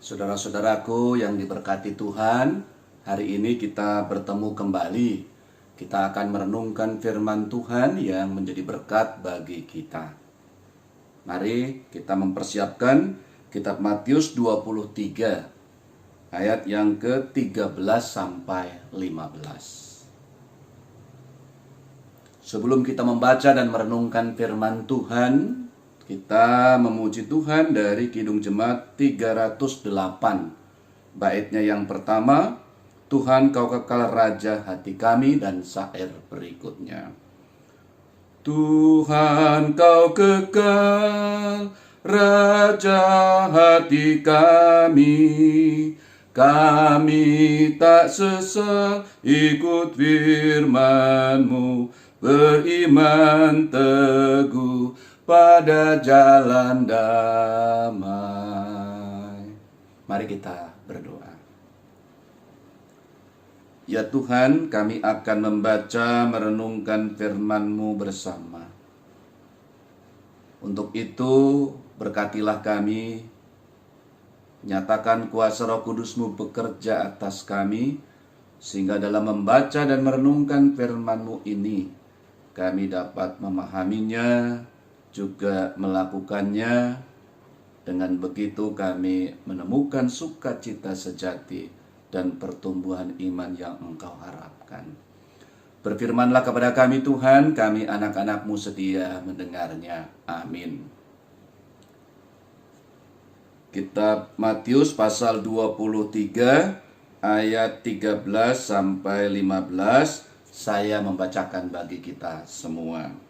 Saudara-saudaraku yang diberkati Tuhan, hari ini kita bertemu kembali. Kita akan merenungkan firman Tuhan yang menjadi berkat bagi kita. Mari kita mempersiapkan kitab Matius 23 ayat yang ke-13 sampai 15. Sebelum kita membaca dan merenungkan firman Tuhan, kita memuji Tuhan dari Kidung Jemaat 308. Baitnya yang pertama, Tuhan kau kekal Raja hati kami, dan syair berikutnya. Tuhan kau kekal Raja hati kami tak sesal ikut firman-Mu, beriman teguh pada jalan damai. Mari kita berdoa. Ya Tuhan, kami akan membaca, merenungkan firman-Mu bersama. Untuk itu, berkatilah kami, nyatakan kuasa Roh Kudus-Mu bekerja atas kami, sehingga dalam membaca dan merenungkan firman-Mu ini, kami dapat memahaminya, juga melakukannya. Dengan begitu kami menemukan sukacita sejati dan pertumbuhan iman yang Engkau harapkan. Berfirmanlah kepada kami Tuhan, kami anak-anak-Mu setia mendengarnya. Amin. Kitab Matius pasal 23 ayat 13 sampai 15, saya membacakan bagi kita semua.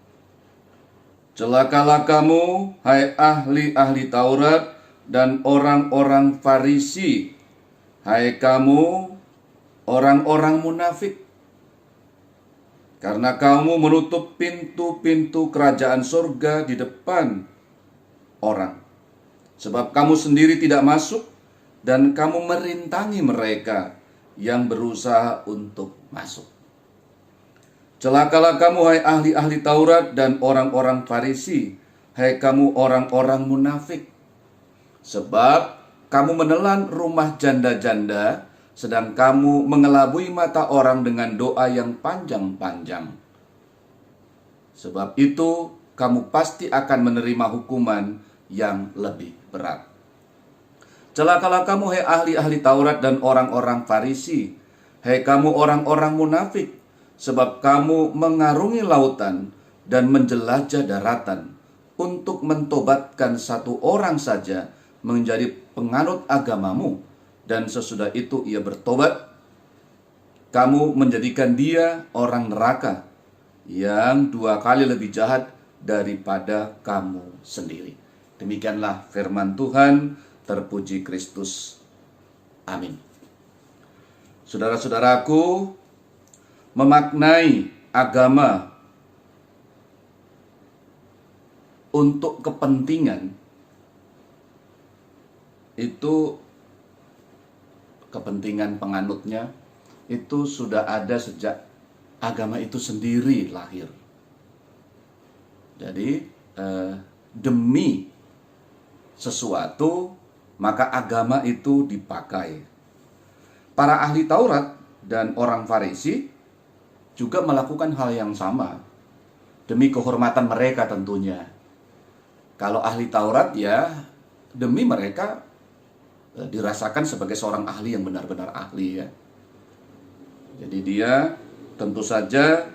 Celakalah kamu, hai ahli-ahli Taurat dan orang-orang Farisi, hai kamu orang-orang munafik, karena kamu menutup pintu-pintu kerajaan surga di depan orang, sebab kamu sendiri tidak masuk, dan kamu merintangi mereka yang berusaha untuk masuk. Celakalah kamu, hai ahli-ahli Taurat dan orang-orang Farisi, hai kamu orang-orang munafik, sebab kamu menelan rumah janda-janda, sedang kamu mengelabui mata orang dengan doa yang panjang-panjang. Sebab itu kamu pasti akan menerima hukuman yang lebih berat. Celakalah kamu, hai ahli-ahli Taurat dan orang-orang Farisi, hai kamu orang-orang munafik, sebab kamu mengarungi lautan dan menjelajah daratan untuk mentobatkan satu orang saja menjadi penganut agamamu, dan sesudah itu ia bertobat, kamu menjadikan dia orang neraka yang 2 kali lebih jahat daripada kamu sendiri. Demikianlah firman Tuhan, terpuji Kristus. Amin. Saudara-saudaraku, memaknai agama untuk kepentingan itu, kepentingan penganutnya itu sudah ada sejak agama itu sendiri lahir. Jadi demi sesuatu maka agama itu dipakai. Para ahli Taurat dan orang Farisi juga melakukan hal yang sama demi kehormatan mereka tentunya. Kalau ahli Taurat ya demi mereka dirasakan sebagai seorang ahli yang benar-benar ahli ya. Jadi dia tentu saja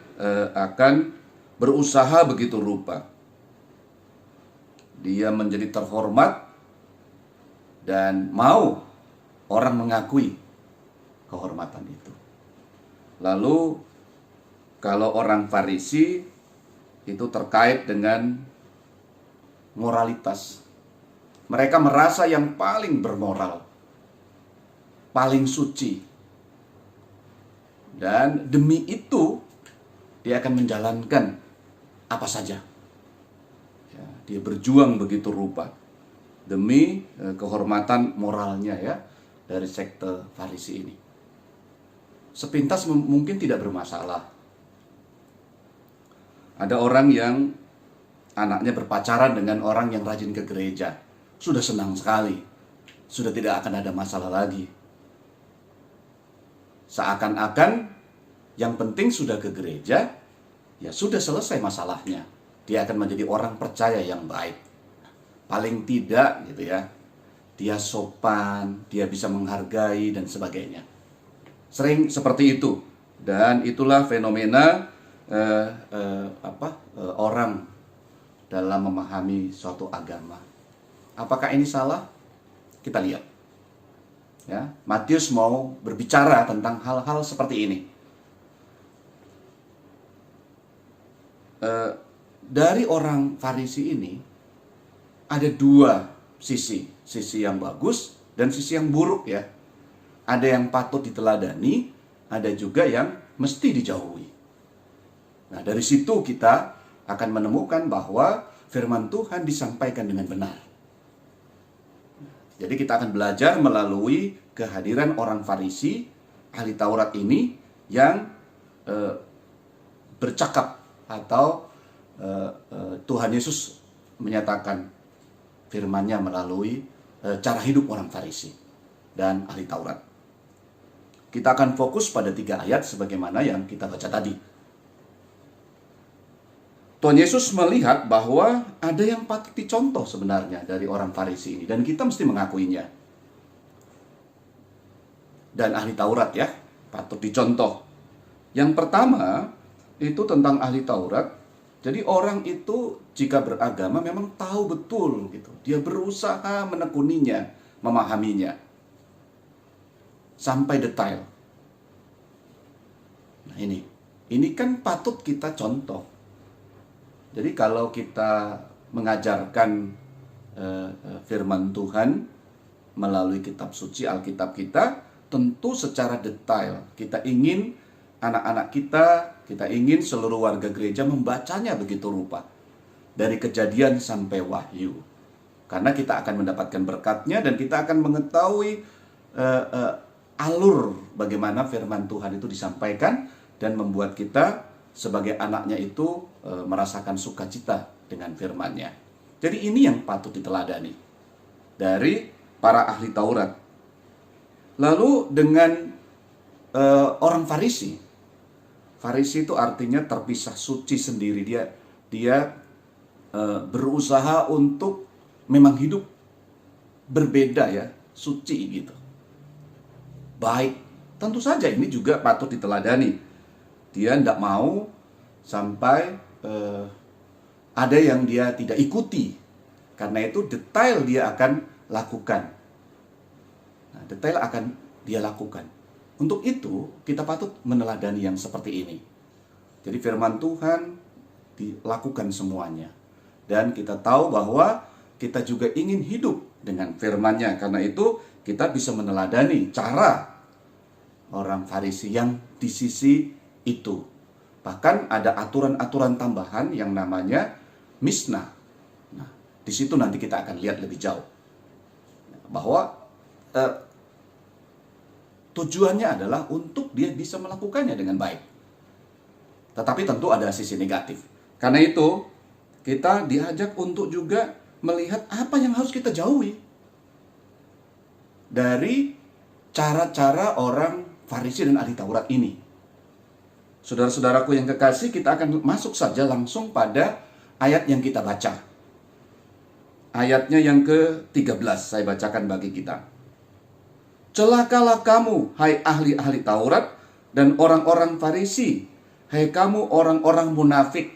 akan berusaha begitu rupa. Dia menjadi terhormat dan mau orang mengakui kehormatan itu. Lalu kalau orang Farisi itu terkait dengan moralitas. Mereka merasa yang paling bermoral, paling suci. Dan demi itu dia akan menjalankan apa saja. Ya, dia berjuang begitu rupa demi kehormatan moralnya ya dari sekte Farisi ini. Sepintas mungkin tidak bermasalah. Ada orang yang anaknya berpacaran dengan orang yang rajin ke gereja, sudah senang sekali. sudah tidak akan ada masalah lagi. Seakan-akan yang penting sudah ke gereja, ya sudah selesai masalahnya. Dia akan menjadi orang percaya yang baik. Paling tidak gitu ya, dia sopan, dia bisa menghargai dan sebagainya. Sering seperti itu. Dan itulah fenomena orang dalam memahami suatu agama. Apakah ini salah? Kita lihat. Ya, Matius mau berbicara tentang hal-hal seperti ini. Dari orang Farisi ini ada dua sisi yang bagus dan sisi yang buruk ya. Ada yang patut diteladani, ada juga yang mesti dijauhi. Nah, dari situ kita akan menemukan bahwa firman Tuhan disampaikan dengan benar. Jadi kita akan belajar melalui kehadiran orang Farisi, ahli Taurat ini yang bercakap atau Tuhan Yesus menyatakan firman-Nya melalui cara hidup orang Farisi dan ahli Taurat. Kita akan fokus pada 3 ayat sebagaimana yang kita baca tadi. Tuhan Yesus melihat bahwa ada yang patut dicontoh sebenarnya dari orang Farisi ini. Dan kita mesti mengakuinya. Dan ahli Taurat ya, patut dicontoh. Yang pertama, itu tentang ahli Taurat. Jadi orang itu jika beragama memang tahu betul gitu. Dia berusaha menekuninya, memahaminya. Sampai detail. Nah ini kan patut kita contoh. Jadi kalau kita mengajarkan firman Tuhan melalui kitab suci Alkitab kita, tentu secara detail kita ingin anak-anak kita ingin seluruh warga gereja membacanya begitu rupa. Dari Kejadian sampai Wahyu. Karena kita akan mendapatkan berkatnya dan kita akan mengetahui alur bagaimana firman Tuhan itu disampaikan dan membuat kita sebagai anaknya itu merasakan sukacita dengan firman-Nya. Jadi ini yang patut diteladani dari para ahli Taurat. Lalu dengan orang Farisi. Farisi itu artinya terpisah, suci sendiri. Dia berusaha untuk memang hidup berbeda ya, suci gitu. Baik, tentu saja ini juga patut diteladani. Dia tidak mau sampai ada yang dia tidak ikuti. Karena itu detail dia akan lakukan. Nah, detail akan dia lakukan. Untuk itu kita patut meneladani yang seperti ini. Jadi firman Tuhan dilakukan semuanya. Dan kita tahu bahwa kita juga ingin hidup dengan firman-Nya. Karena itu kita bisa meneladani cara orang Farisi yang di sisi itu. Bahkan ada aturan-aturan tambahan yang namanya misnah. Nah, di situ nanti kita akan lihat lebih jauh. Bahwa tujuannya adalah untuk dia bisa melakukannya dengan baik. Tetapi tentu ada sisi negatif. Karena itu, kita diajak untuk juga melihat apa yang harus kita jauhi dari cara-cara orang Farisi dan ahli Taurat ini. Saudara-saudaraku yang kekasih, kita akan masuk saja langsung pada ayat yang kita baca. Ayatnya yang ke-13 saya bacakan bagi kita. Celakalah kamu, hai ahli-ahli Taurat dan orang-orang Farisi, hai kamu orang-orang munafik.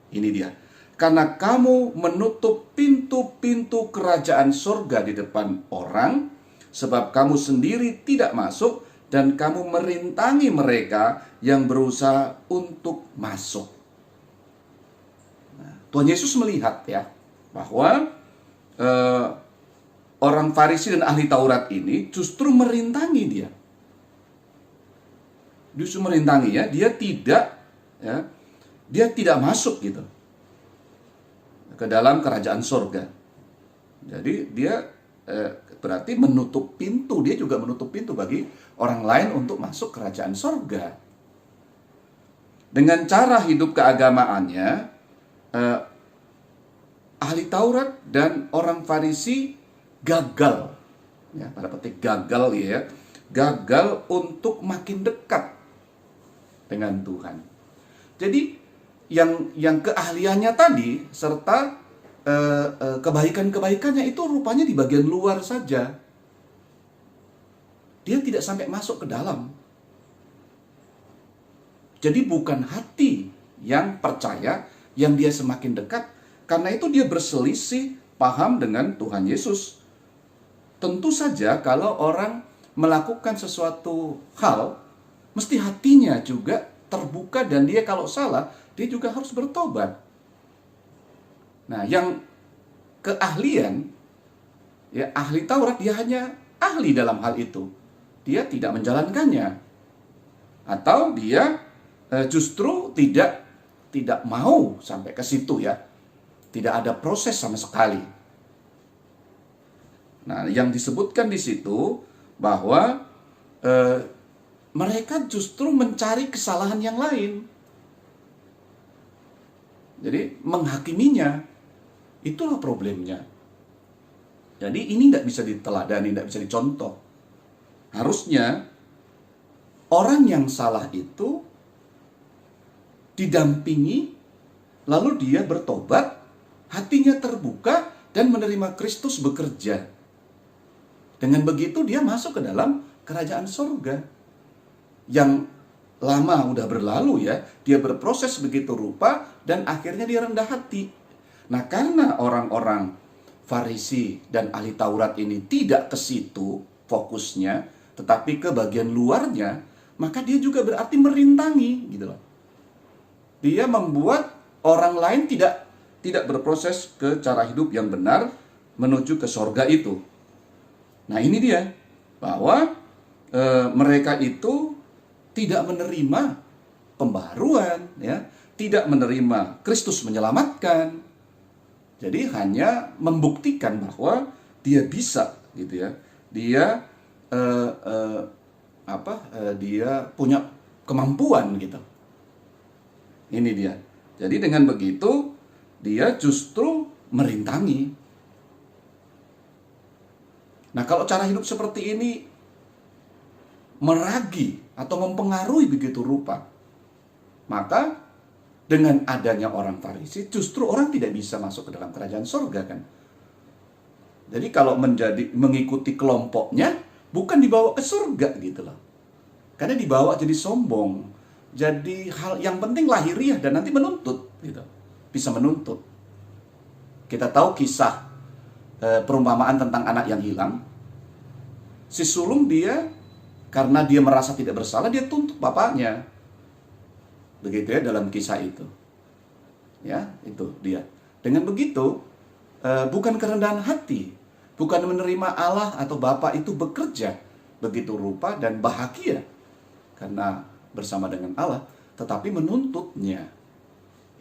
Ini dia. Karena kamu menutup pintu-pintu kerajaan surga di depan orang, sebab kamu sendiri tidak masuk dan kamu merintangi mereka yang berusaha untuk masuk. Nah, Tuhan Yesus melihat ya bahwa orang Farisi dan ahli Taurat ini justru merintangi dia. Justru merintangi ya, dia tidak masuk gitu ke dalam kerajaan surga. Jadi dia berarti menutup pintu, dia juga menutup pintu bagi orang lain untuk masuk kerajaan surga. Dengan cara hidup keagamaannya, ahli Taurat dan orang Farisi gagal ya, pada petik gagal ya, gagal untuk makin dekat dengan Tuhan. Jadi yang keahliannya tadi serta kebaikan-kebaikannya itu rupanya di bagian luar saja. Dia tidak sampai masuk ke dalam. Jadi bukan hati yang percaya, yang dia semakin dekat. Karena itu dia berselisih paham dengan Tuhan Yesus. Tentu saja kalau orang melakukan sesuatu hal, mesti hatinya juga terbuka, dan dia kalau salah, dia juga harus bertobat. Nah, yang keahlian, ya ahli Taurat, dia hanya ahli dalam hal itu. Dia tidak menjalankannya. Atau dia justru tidak mau sampai ke situ ya. Tidak ada proses sama sekali. Nah, yang disebutkan di situ bahwa mereka justru mencari kesalahan yang lain. Jadi menghakiminya, itulah problemnya. Jadi ini tidak bisa diteladani, tidak bisa dicontoh. Harusnya orang yang salah itu didampingi, lalu dia bertobat, hatinya terbuka, dan menerima Kristus bekerja. Dengan begitu dia masuk ke dalam kerajaan surga. Yang lama udah berlalu ya, dia berproses begitu rupa, dan akhirnya dia rendah hati. Nah, karena orang-orang Farisi dan ahli Taurat ini tidak ke situ fokusnya, tetapi ke bagian luarnya, maka dia juga berarti merintangi gitu loh. Dia membuat orang lain tidak berproses ke cara hidup yang benar menuju ke sorga itu. Nah, ini dia bahwa mereka itu tidak menerima pembaharuan, ya, tidak menerima Kristus menyelamatkan. Jadi hanya membuktikan bahwa dia bisa, gitu ya. Dia dia punya kemampuan gitu. Ini dia. Jadi dengan begitu dia justru merintangi. Nah, kalau cara hidup seperti ini meragi atau mempengaruhi begitu rupa, maka dengan adanya orang Farisi, justru orang tidak bisa masuk ke dalam kerajaan surga kan. Jadi kalau mengikuti kelompoknya, bukan dibawa ke surga gitu loh. Karena dibawa jadi sombong, jadi hal yang penting lahiriah, dan nanti menuntut gitu. Bisa menuntut. Kita tahu kisah perumpamaan tentang anak yang hilang. Si sulung dia, karena dia merasa tidak bersalah, dia tuntut bapaknya. Begitu ya dalam kisah itu. Ya, itu dia. Dengan begitu, bukan kerendahan hati, bukan menerima Allah atau Bapa itu bekerja begitu rupa dan bahagia karena bersama dengan Allah, tetapi menuntutnya.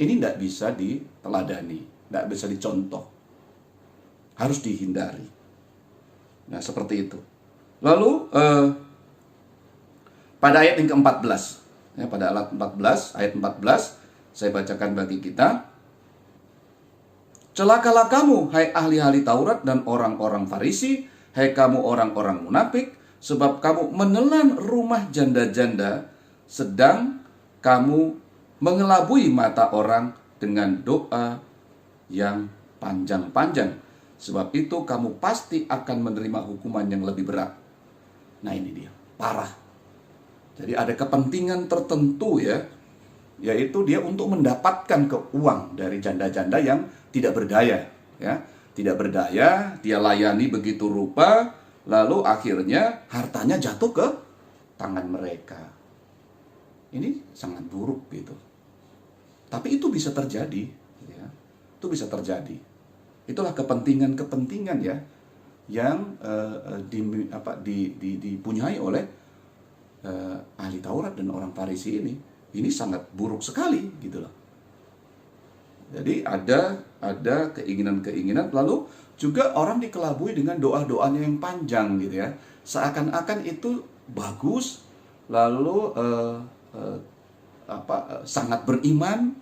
Ini tidak bisa diteladani, tidak bisa dicontoh. Harus dihindari. Nah, seperti itu. Lalu, pada ayat yang ke-14, ya, pada ayat 14, saya bacakan bagi kita. Celakalah kamu, hai ahli-ahli Taurat dan orang-orang Farisi, hai kamu orang-orang munafik, sebab kamu menelan rumah janda-janda, sedang kamu mengelabui mata orang dengan doa yang panjang-panjang. Sebab itu kamu pasti akan menerima hukuman yang lebih berat. Nah, ini dia, parah. Jadi ada kepentingan tertentu ya, yaitu dia untuk mendapatkan uang dari janda-janda yang tidak berdaya, ya. Tidak berdaya, dia layani begitu rupa, lalu akhirnya hartanya jatuh ke tangan mereka. Ini sangat buruk gitu. Tapi itu bisa terjadi, ya. Itu bisa terjadi. Itulah kepentingan-kepentingan ya yang dipunyai oleh ahli Taurat dan orang Farisi ini. Ini sangat buruk sekali gitu loh. Jadi ada keinginan-keinginan, lalu juga orang dikelabui dengan doa-doanya yang panjang gitu ya. Seakan-akan itu bagus, lalu sangat beriman.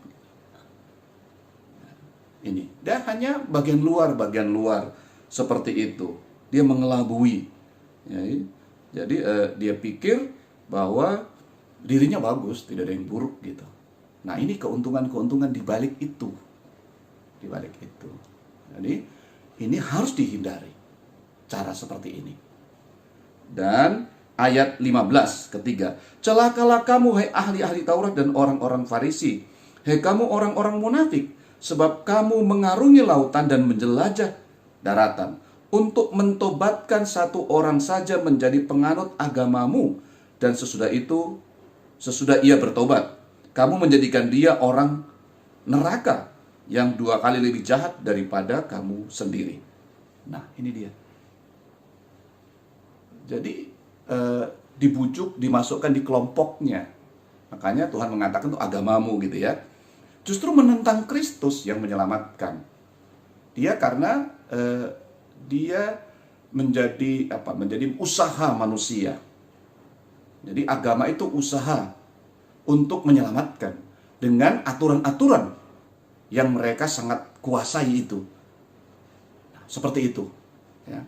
Ini dia hanya bagian luar seperti itu. Dia mengelabui Ya, jadi dia pikir bahwa dirinya bagus, tidak ada yang buruk gitu. Nah, ini keuntungan-keuntungan di balik itu. Di balik itu. Jadi ini harus dihindari cara seperti ini. Dan ayat 15 ketiga, celakalah kamu hai ahli-ahli Taurat dan orang-orang Farisi, hai kamu orang-orang munafik, sebab kamu mengarungi lautan dan menjelajah daratan untuk mentobatkan satu orang saja menjadi penganut agamamu, dan sesudah ia bertobat, kamu menjadikan dia orang neraka yang 2 kali lebih jahat daripada kamu sendiri. Nah, ini dia. Jadi dibujuk, dimasukkan di kelompoknya. Makanya Tuhan mengatakan itu agamamu gitu ya. Justru menentang Kristus yang menyelamatkan. Dia karena dia menjadi usaha manusia. Jadi agama itu usaha untuk menyelamatkan dengan aturan-aturan yang mereka sangat kuasai itu. Nah, seperti itu. Ya.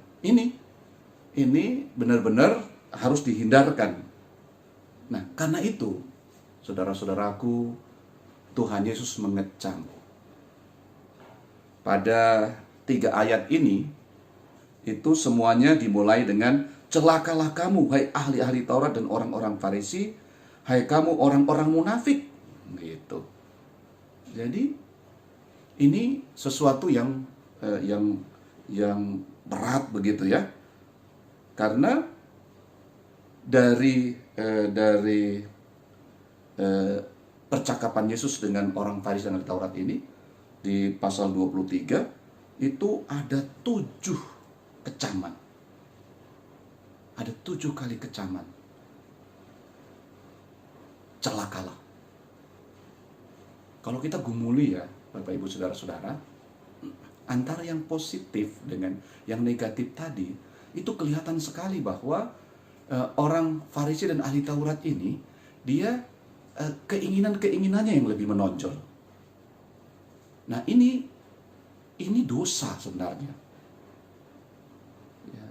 Ini benar-benar harus dihindarkan. Nah, karena itu, saudara-saudaraku, Tuhan Yesus mengecam. Pada 3 ayat ini, itu semuanya dimulai dengan celakalah kamu, hai ahli-ahli Taurat dan orang-orang Farisi, hai kamu orang-orang munafik. Gitu. Jadi, ini sesuatu yang berat begitu ya. Karena dari percakapan Yesus dengan orang Farisi dan ahli Taurat ini di pasal 23 itu ada 7 kecaman. Ada 7 kali kecaman. Celakalah. Kalau kita gumuli ya, Bapak Ibu Saudara-saudara, antara yang positif dengan yang negatif tadi, itu kelihatan sekali bahwa orang Farisi dan ahli Taurat ini, dia keinginan-keinginannya yang lebih menonjol. Nah, ini dosa sebenarnya. Ya.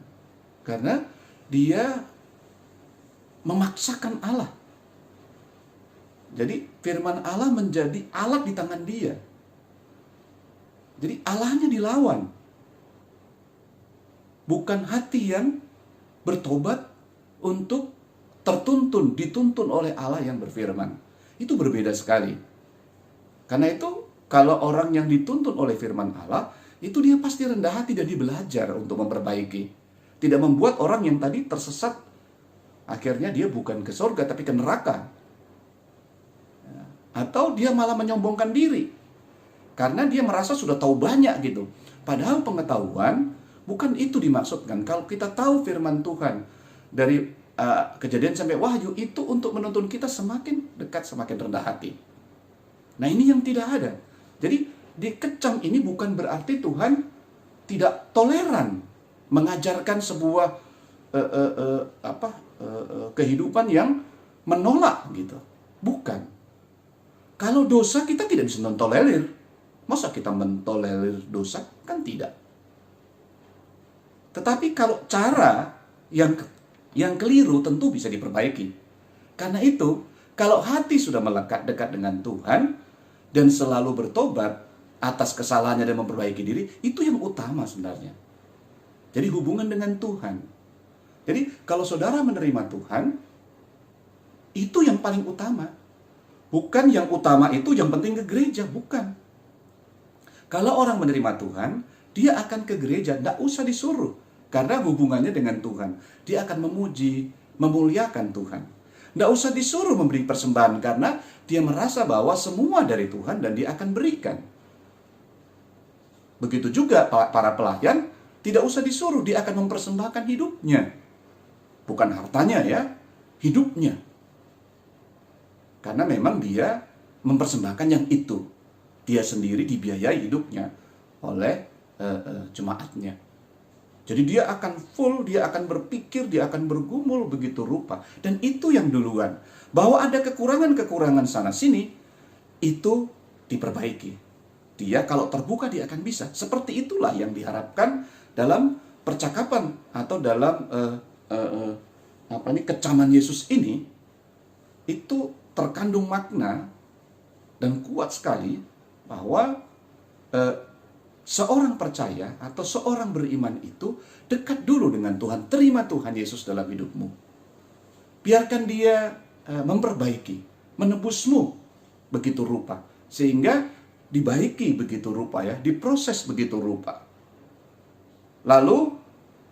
Karena dia memaksakan Allah. Jadi firman Allah menjadi alat di tangan dia. Jadi Allahnya dilawan. Bukan hati yang bertobat untuk dituntun oleh Allah yang berfirman. Itu berbeda sekali. Karena itu, kalau orang yang dituntun oleh firman Allah, itu dia pasti rendah hati dan dia belajar untuk memperbaiki. Tidak membuat orang yang tadi tersesat, akhirnya dia bukan ke surga tapi ke neraka. Atau dia malah menyombongkan diri. Karena dia merasa sudah tahu banyak gitu. Padahal pengetahuan bukan itu dimaksudkan. Kalau kita tahu firman Tuhan dari Kejadian sampai Wahyu, itu untuk menuntun kita semakin dekat, semakin rendah hati. Nah, ini yang tidak ada. Jadi dikecam ini bukan berarti Tuhan tidak toleran mengajarkan sebuah kehidupan yang menolak gitu. Bukan. Kalau dosa kita tidak bisa mentolerir. Masa kita mentolerir dosa? Kan tidak. Tetapi kalau cara yang keliru tentu bisa diperbaiki. Karena itu, kalau hati sudah melekat dekat dengan Tuhan dan selalu bertobat atas kesalahannya dan memperbaiki diri, itu yang utama sebenarnya. Jadi hubungan dengan Tuhan. Jadi kalau saudara menerima Tuhan, itu yang paling utama. Bukan yang utama itu yang penting ke gereja, bukan. Kalau orang menerima Tuhan, dia akan ke gereja, tidak usah disuruh. Karena hubungannya dengan Tuhan, dia akan memuji, memuliakan Tuhan. Tidak usah disuruh memberi persembahan karena dia merasa bahwa semua dari Tuhan dan dia akan berikan. Begitu juga para pelayan, tidak usah disuruh, dia akan mempersembahkan hidupnya. Bukan hartanya ya, hidupnya. Karena memang dia mempersembahkan yang itu. Dia sendiri dibiayai hidupnya oleh jemaatnya. Jadi dia akan full, dia akan berpikir, dia akan bergumul begitu rupa. Dan itu yang duluan. Bahwa ada kekurangan-kekurangan sana-sini, itu diperbaiki. Dia kalau terbuka, dia akan bisa. Seperti itulah yang diharapkan dalam percakapan atau dalam kecaman Yesus ini itu terkandung makna dan kuat sekali bahwa seorang percaya atau seorang beriman itu dekat dulu dengan Tuhan. Terima Tuhan Yesus dalam hidupmu. Biarkan dia memperbaiki, menebusmu begitu rupa, sehingga dibaiki begitu rupa ya, diproses begitu rupa. Lalu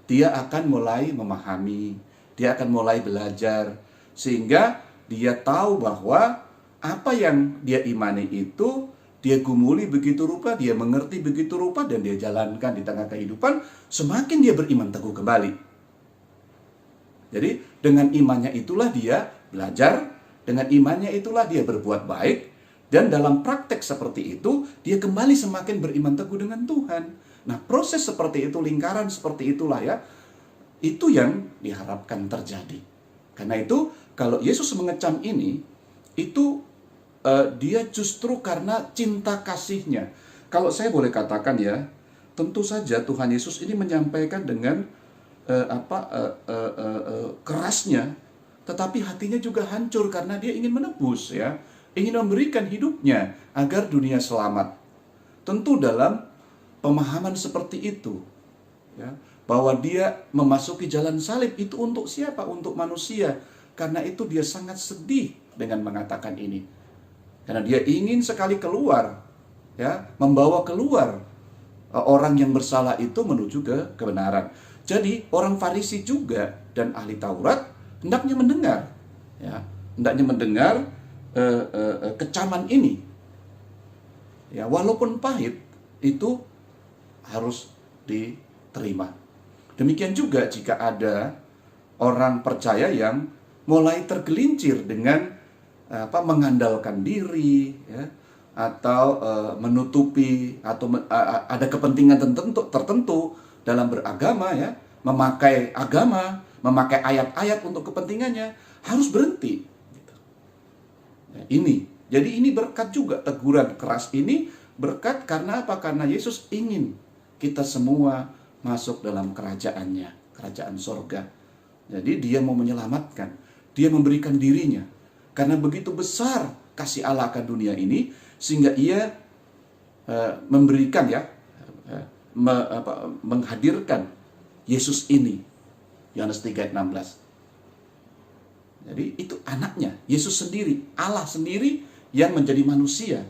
dia akan mulai memahami, dia akan mulai belajar, sehingga dia tahu bahwa apa yang dia imani itu dia gumuli begitu rupa, dia mengerti begitu rupa, dan dia jalankan di tengah kehidupan. Semakin dia beriman teguh kembali. Jadi dengan imannya itulah dia belajar, dengan imannya itulah dia berbuat baik, dan dalam praktek seperti itu dia kembali semakin beriman teguh dengan Tuhan. Nah, proses seperti itu, lingkaran seperti itulah ya, itu yang diharapkan terjadi. Karena itu kalau Yesus mengecam ini, itu dia justru karena cinta kasihnya. Kalau saya boleh katakan ya, tentu saja Tuhan Yesus ini menyampaikan dengan kerasnya, tetapi hatinya juga hancur karena dia ingin menebus ya, ingin memberikan hidupnya agar dunia selamat. Tentu dalam pemahaman seperti itu ya, bahwa dia memasuki jalan salib itu untuk siapa? Untuk manusia. Karena itu dia sangat sedih dengan mengatakan ini. Karena dia ingin sekali keluar ya, membawa keluar orang yang bersalah itu menuju ke kebenaran. Jadi orang Farisi juga dan ahli Taurat hendaknya mendengar ya, hendaknya mendengar kecaman ini. Ya, walaupun pahit itu harus diterima. Demikian juga jika ada orang percaya yang mulai tergelincir dengan mengandalkan diri ya, atau menutupi atau ada kepentingan tertentu dalam beragama ya, memakai agama, memakai ayat-ayat untuk kepentingannya, harus berhenti. Ya, jadi ini berkat juga, teguran keras ini berkat karena apa? Karena Yesus ingin kita semua masuk dalam kerajaannya, kerajaan sorga. Jadi dia mau menyelamatkan, dia memberikan dirinya. Karena begitu besar kasih Allah akan dunia ini, sehingga ia memberikan ya, menghadirkan Yesus ini. Yohanes 3:16. Jadi itu anaknya, Yesus sendiri, Allah sendiri yang menjadi manusia.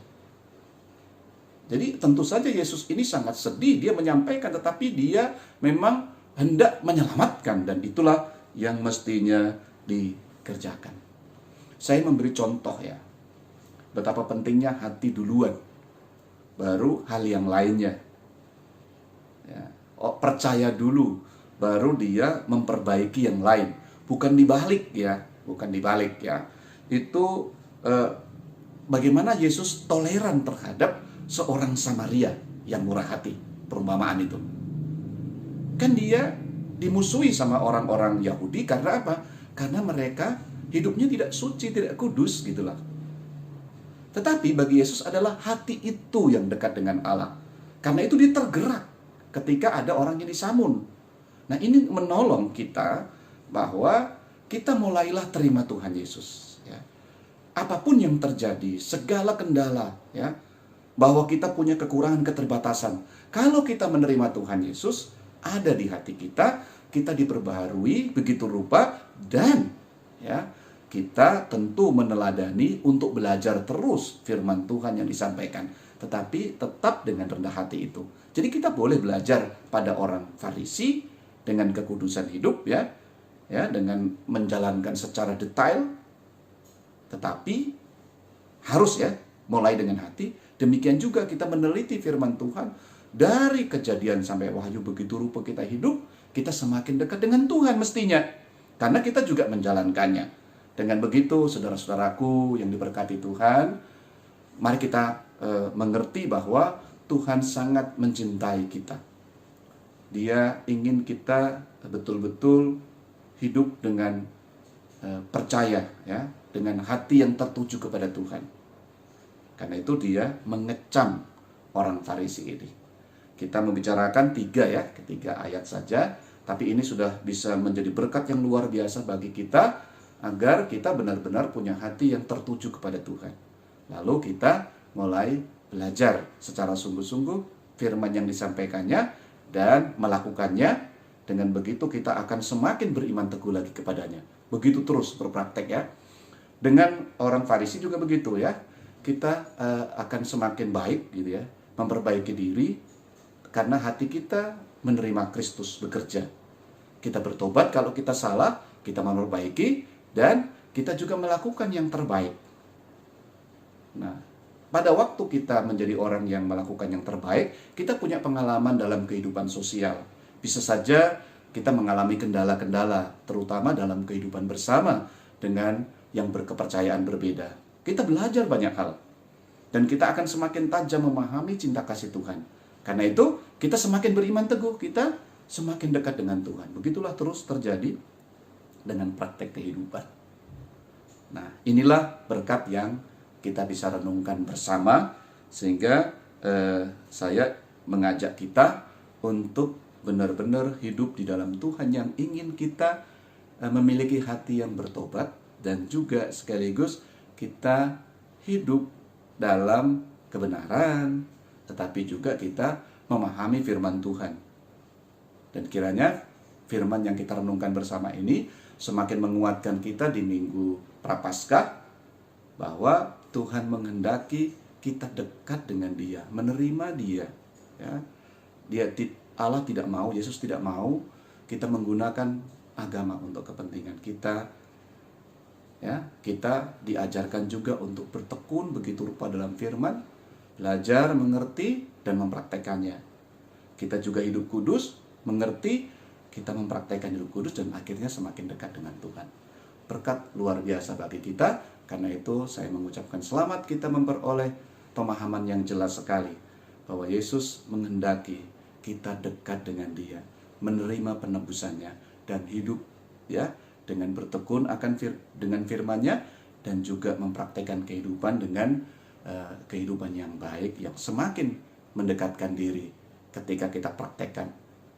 Jadi tentu saja Yesus ini sangat sedih, dia menyampaikan, tetapi dia memang hendak menyelamatkan, dan itulah yang mestinya dikerjakan. Saya memberi contoh ya, betapa pentingnya hati duluan, baru hal yang lainnya. Ya, percaya dulu, baru dia memperbaiki yang lain. Bukan dibalik ya, bukan dibalik ya. Itu bagaimana Yesus toleran terhadap seorang Samaria yang murah hati, perumpamaan itu. Kan dia dimusuhi sama orang-orang Yahudi karena apa? Karena mereka hidupnya tidak suci, tidak kudus gitulah. Tetapi bagi Yesus adalah hati itu yang dekat dengan Allah. Karena itu dia tergerak ketika ada orang yang disamun. Nah, ini menolong kita bahwa kita mulailah terima Tuhan Yesus ya. Apapun yang terjadi, segala kendala ya, bahwa kita punya kekurangan, keterbatasan, kalau kita menerima Tuhan Yesus ada di hati kita, kita diperbaharui begitu rupa, dan ya, kita tentu meneladani untuk belajar terus firman Tuhan yang disampaikan, tetapi tetap dengan rendah hati itu. Jadi kita boleh belajar pada orang Farisi dengan kekudusan hidup ya, dengan menjalankan secara detail, tetapi harus ya mulai dengan hati. Demikian juga kita meneliti firman Tuhan dari Kejadian sampai Wahyu, begitu rupa kita hidup, kita semakin dekat dengan Tuhan mestinya, karena kita juga menjalankannya. Dengan begitu, saudara-saudaraku yang diberkati Tuhan, mari kita mengerti bahwa Tuhan sangat mencintai kita. Dia ingin kita betul-betul hidup dengan percaya ya, dengan hati yang tertuju kepada Tuhan. Karena itu dia mengecam orang Farisi ini. Kita membicarakan 3 ayat saja. Tapi ini sudah bisa menjadi berkat yang luar biasa bagi kita, agar kita benar-benar punya hati yang tertuju kepada Tuhan. Lalu kita mulai belajar secara sungguh-sungguh firman yang disampaikannya dan melakukannya. Dengan begitu kita akan semakin beriman teguh lagi kepadanya. Begitu terus berpraktek ya. Dengan orang Farisi juga begitu ya. Kita akan semakin baik gitu ya, memperbaiki diri karena hati kita menerima Kristus bekerja. Kita bertobat kalau kita salah, kita memperbaiki, dan kita juga melakukan yang terbaik. Nah, pada waktu kita menjadi orang yang melakukan yang terbaik, kita punya pengalaman dalam kehidupan sosial. Bisa saja kita mengalami kendala-kendala, terutama dalam kehidupan bersama dengan yang berkepercayaan berbeda. Kita belajar banyak hal, dan kita akan semakin tajam memahami cinta kasih Tuhan. Karena itu, kita semakin beriman teguh, kita semakin dekat dengan Tuhan. Begitulah terus terjadi dengan praktek kehidupan. Nah, inilah berkat yang kita bisa renungkan bersama, sehingga saya mengajak kita untuk benar-benar hidup di dalam Tuhan, yang ingin kita memiliki hati yang bertobat, dan juga sekaligus kita hidup dalam kebenaran, tetapi juga kita memahami firman Tuhan. Dan kiranya firman yang kita renungkan bersama ini semakin menguatkan kita di minggu Prapaskah, bahwa Tuhan menghendaki kita dekat dengan Dia, menerima Dia. Ya, Allah tidak mau, Yesus tidak mau kita menggunakan agama untuk kepentingan kita. Ya, kita diajarkan juga untuk bertekun begitu rupa dalam firman, belajar, mengerti, dan mempraktekannya. Kita juga hidup kudus, mengerti, kita mempraktekkan hidup kudus, dan akhirnya semakin dekat dengan Tuhan. Berkat luar biasa bagi kita. Karena itu saya mengucapkan selamat kita memperoleh pemahaman yang jelas sekali bahwa Yesus menghendaki kita dekat dengan Dia, menerima penebusannya, dan hidup ya dengan bertekun akan dengan firman-Nya, dan juga mempraktekkan kehidupan dengan kehidupan yang baik, yang semakin mendekatkan diri ketika kita praktekkan.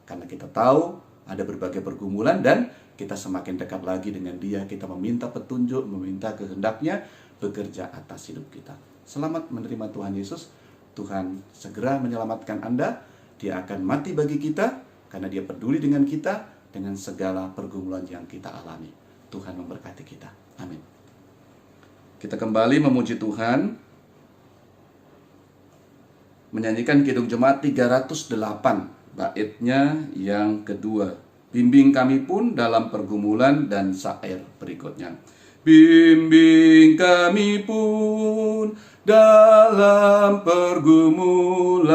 Karena kita tahu ada berbagai pergumulan, dan kita semakin dekat lagi dengan Dia. Kita meminta petunjuk, meminta kehendak-Nya bekerja atas hidup kita. Selamat menerima Tuhan Yesus. Tuhan segera menyelamatkan Anda. Dia akan mati bagi kita karena Dia peduli dengan kita, dengan segala pergumulan yang kita alami. Tuhan memberkati kita. Amin. Kita kembali memuji Tuhan, menyanyikan Kidung Jemaat 308. Baitnya yang kedua. Bimbing kami pun dalam pergumulan, dan syair berikutnya. Bimbing kami pun dalam pergumulan,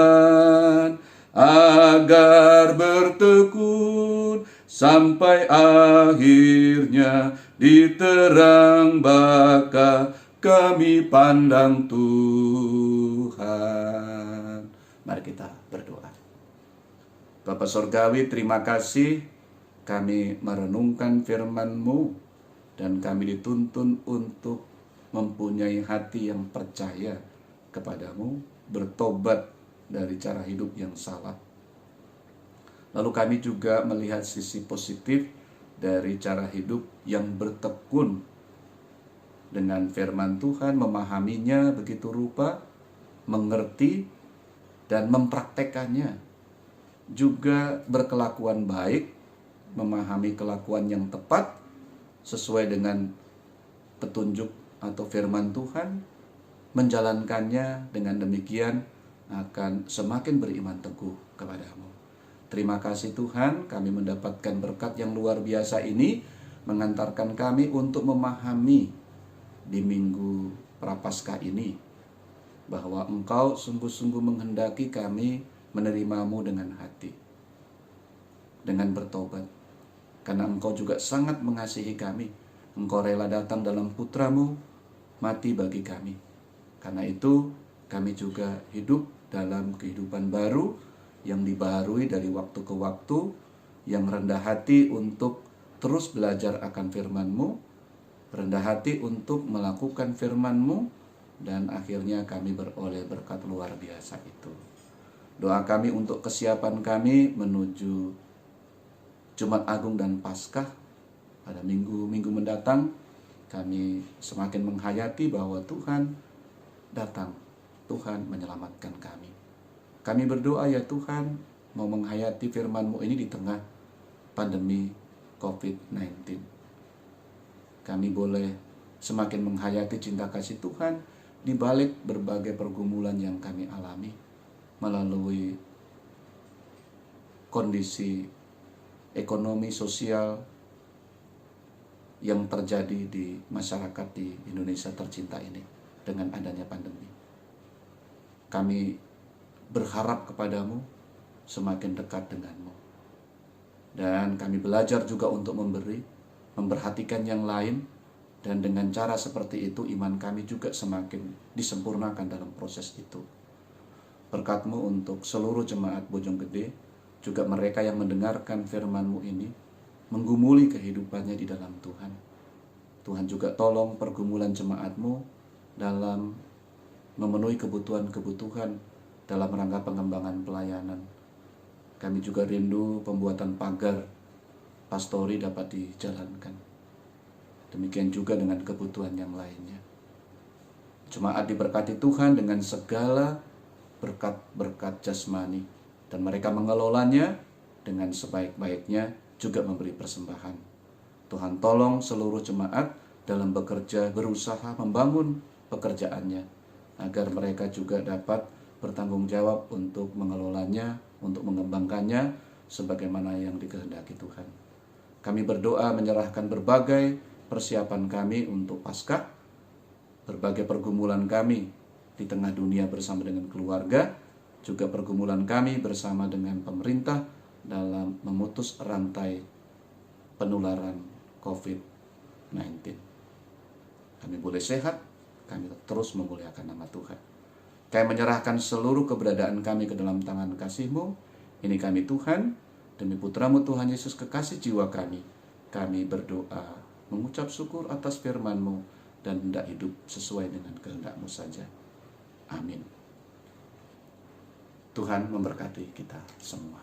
agar bertekun sampai akhirnya di terang baka kami pandang Tuhan. Mari kita berdoa. Bapa Sorgawi, terima kasih kami merenungkan firman-Mu, dan kami dituntun untuk mempunyai hati yang percaya kepadamu, bertobat dari cara hidup yang salah. Lalu kami juga melihat sisi positif dari cara hidup yang bertekun dengan firman Tuhan, memahaminya begitu rupa, mengerti, dan mempraktekannya. Juga berkelakuan baik, memahami kelakuan yang tepat sesuai dengan petunjuk atau firman Tuhan, menjalankannya. Dengan demikian akan semakin beriman teguh kepadamu. Terima kasih Tuhan, kami mendapatkan berkat yang luar biasa ini, mengantarkan kami untuk memahami di minggu Prapaskah ini bahwa Engkau sungguh-sungguh menghendaki kami menerimamu dengan hati, dengan bertobat, karena Engkau juga sangat mengasihi kami. Engkau rela datang dalam Putramu, mati bagi kami. Karena itu kami juga hidup dalam kehidupan baru, yang dibaharui dari waktu ke waktu, yang rendah hati untuk terus belajar akan firman-Mu, rendah hati untuk melakukan firman-Mu, dan akhirnya kami beroleh berkat luar biasa itu. Doa kami untuk kesiapan kami menuju Jumat Agung dan Paskah pada minggu-minggu mendatang, kami semakin menghayati bahwa Tuhan datang, Tuhan menyelamatkan kami. Kami berdoa ya Tuhan, mau menghayati firman-Mu ini di tengah pandemi COVID-19. Kami boleh semakin menghayati cinta kasih Tuhan di balik berbagai pergumulan yang kami alami melalui kondisi ekonomi sosial yang terjadi di masyarakat di Indonesia tercinta ini dengan adanya pandemi. Kami berharap kepadamu, semakin dekat denganmu. Dan kami belajar juga untuk memberi, memperhatikan yang lain, dan dengan cara seperti itu iman kami juga semakin disempurnakan dalam proses itu. Berkat-Mu untuk seluruh jemaat Bojonggede, juga mereka yang mendengarkan firman-Mu ini, menggumuli kehidupannya di dalam Tuhan. Tuhan juga tolong pergumulan jemaat-Mu dalam memenuhi kebutuhan-kebutuhan dalam rangka pengembangan pelayanan. Kami juga rindu pembuatan pagar pastori dapat dijalankan. Demikian juga dengan kebutuhan yang lainnya. Jemaat diberkati Tuhan dengan segala berkat-berkat jasmani, dan mereka mengelolanya dengan sebaik-baiknya, juga memberi persembahan. Tuhan tolong seluruh jemaat dalam bekerja, berusaha membangun pekerjaannya, agar mereka juga dapat bertanggung jawab untuk mengelolanya, untuk mengembangkannya sebagaimana yang dikehendaki Tuhan. Kami berdoa menyerahkan berbagai persiapan kami untuk Paskah, berbagai pergumulan kami di tengah dunia bersama dengan keluarga, juga pergumulan kami bersama dengan pemerintah dalam memutus rantai penularan COVID-19. Kami boleh sehat, kami terus memuliakan nama Tuhan. Kami menyerahkan seluruh keberadaan kami ke dalam tangan kasih-Mu. Ini kami Tuhan, demi Putra-Mu Tuhan Yesus kekasih jiwa kami. Kami berdoa, mengucap syukur atas firman-Mu, dan hendak hidup sesuai dengan kehendak-Mu saja. Amin. Tuhan memberkati kita semua.